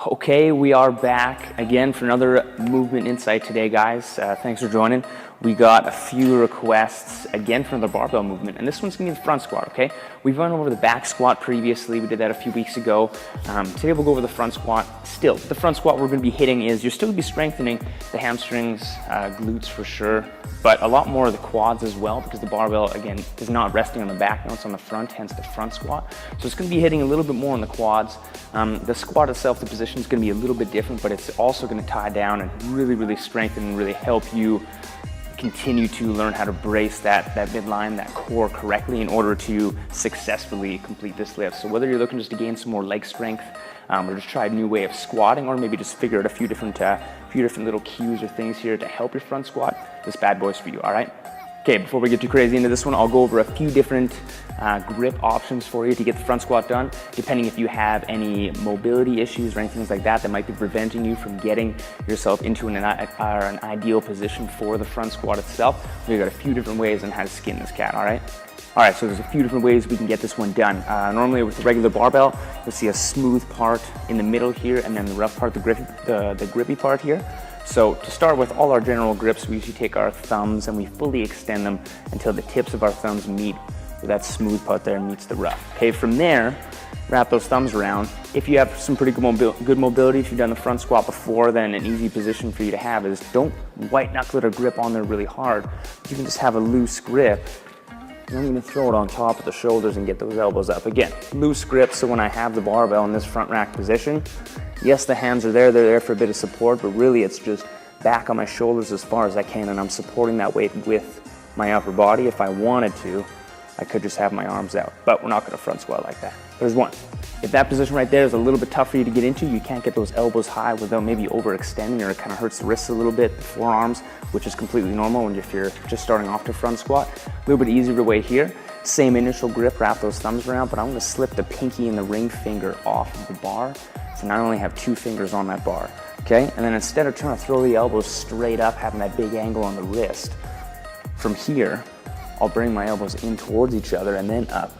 Okay, we are back again for another movement insight today, guys. Thanks for joining. We got a few requests again for the barbell movement, and this one's gonna be the front squat, okay? We've run over the back squat previously. We did that a few weeks ago. Today we'll go over the front squat. Still, the front squat we're gonna be hitting is, you're still gonna be strengthening the hamstrings, glutes for sure, but a lot more of the quads as well, because the barbell, again, is not resting on the back, now it's on the front, hence the front squat. So it's gonna be hitting a little bit more on the quads. The squat itself, the position is gonna be a little bit different, but it's also gonna tie down and really strengthen and really help you continue to learn how to brace that midline, that core correctly in order to successfully complete this lift. So whether you're looking just to gain some more leg strength, or just try a new way of squatting, or maybe just figure out a few different little cues or things here to help your front squat, this bad boy's for you, all right? Okay, before we get too crazy into this one, I'll go over a few different grip options for you to get the front squat done, depending if you have any mobility issues or anything like that that might be preventing you from getting yourself into an ideal position for the front squat itself. We've got a few different ways on how to skin this cat, all right? All right, so there's a few different ways we can get this one done. Normally with the regular barbell, you'll see a smooth part in the middle here, and then the rough part, the grippy part here. So to start with, all our general grips, we usually take our thumbs and we fully extend them until the tips of our thumbs meet where that smooth part there meets the rough. Okay, from there, wrap those thumbs around. If you have some pretty good mobility, if you've done the front squat before, then an easy position for you to have is, don't white knuckle it or grip on there really hard. You can just have a loose grip. I'm gonna throw it on top of the shoulders and get those elbows up. Again, loose grip, so when I have the barbell in this front rack position, yes, the hands are there, they're there for a bit of support, but really it's just back on my shoulders as far as I can, and I'm supporting that weight with my upper body. If I wanted to, I could just have my arms out, but we're not gonna front squat like that. There's one. If that position right there is a little bit tough for you to get into, you can't get those elbows high without maybe overextending, or it kind of hurts the wrists a little bit, the forearms, which is completely normal if you're just starting off to front squat. A little bit easier way here. Same initial grip, wrap those thumbs around, but I'm gonna slip the pinky and the ring finger off of the bar. So now I only have two fingers on that bar, okay? And then instead of trying to throw the elbows straight up, having that big angle on the wrist, from here, I'll bring my elbows in towards each other and then up,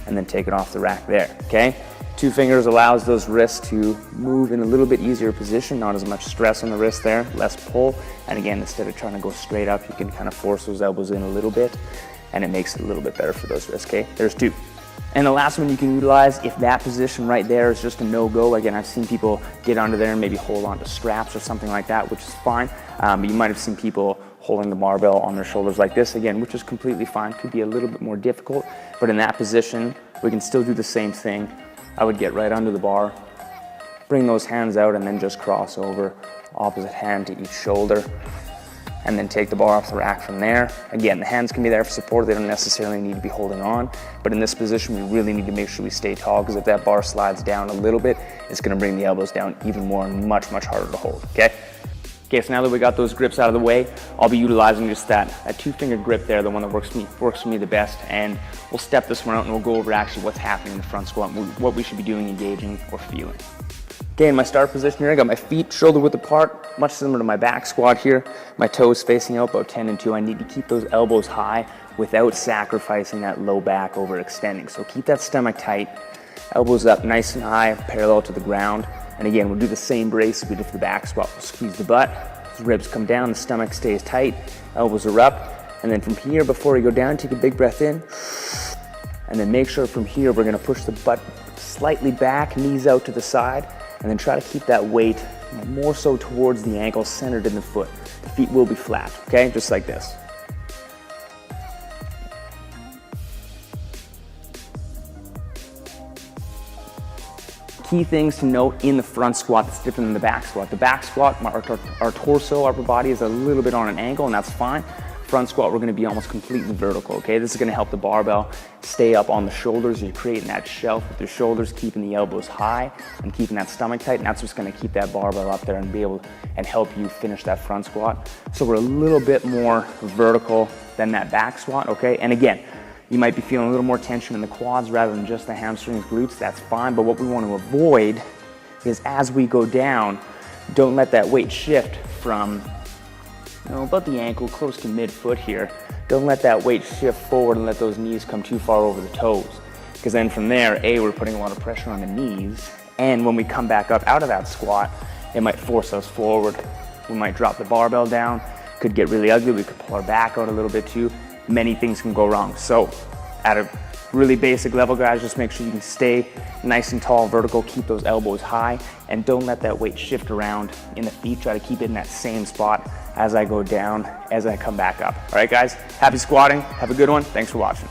and then take it off the rack there, okay? Two fingers allows those wrists to move in a little bit easier position, not as much stress on the wrist there, less pull. And again, instead of trying to go straight up, you can kind of force those elbows in a little bit, and it makes it a little bit better for those wrists, okay? There's two. And the last one you can utilize, if that position right there is just a no-go, again, I've seen people get under there and maybe hold on to straps or something like that, which is fine. But you might have seen people holding the barbell on their shoulders like this, again, which is completely fine. Could be a little bit more difficult, but in that position, we can still do the same thing. I would get right under the bar, bring those hands out, and then just cross over, opposite hand to each shoulder, and then take the bar off the rack from there. Again, the hands can be there for support. They don't necessarily need to be holding on, but in this position, we really need to make sure we stay tall, because if that bar slides down a little bit, it's gonna bring the elbows down even more and much harder to hold, okay? Okay, so now that we got those grips out of the way, I'll be utilizing just that two-finger grip there, the one that works for me the best, and we'll step this one out and we'll go over actually what's happening in the front squat, what we should be doing, engaging, or feeling. Okay, in my start position here, I got my feet shoulder width apart, much similar to my back squat here. My toes facing out about 10 and 2. I need to keep those elbows high without sacrificing that low back overextending. So keep that stomach tight, elbows up nice and high, parallel to the ground. And again, we'll do the same brace we did for the back squat. We'll squeeze the butt, the ribs come down, the stomach stays tight, elbows are up. And then from here, before we go down, take a big breath in. And then make sure from here, we're gonna push the butt slightly back, knees out to the side, and then try to keep that weight more so towards the ankle, centered in the foot. The feet will be flat, okay? Just like this. Key things to note in the front squat that's different than the back squat. The back squat, our torso, upper body is a little bit on an angle, and that's fine. Front squat, we're gonna be almost completely vertical, okay? This is gonna help the barbell stay up on the shoulders. You're creating that shelf with your shoulders, keeping the elbows high and keeping that stomach tight, and that's what's gonna keep that barbell up there and be able and help you finish that front squat. So we're a little bit more vertical than that back squat, okay? And again, you might be feeling a little more tension in the quads rather than just the hamstrings, glutes, that's fine. But what we want to avoid is, as we go down, don't let that weight shift from, about the ankle, close to mid-foot here. Don't let that weight shift forward and let those knees come too far over the toes. Because then from there, A, we're putting a lot of pressure on the knees, And when we come back up out of that squat, it might force us forward. We might drop the barbell down, could get really ugly. We could pull our back out a little bit too. Many things can go wrong. So at a really basic level, guys, just make sure you can stay nice and tall, vertical, keep those elbows high, and don't let that weight shift around in the feet. Try to keep it in that same spot as I go down, as I come back up. All right, guys, happy squatting. Have a good one. Thanks for watching.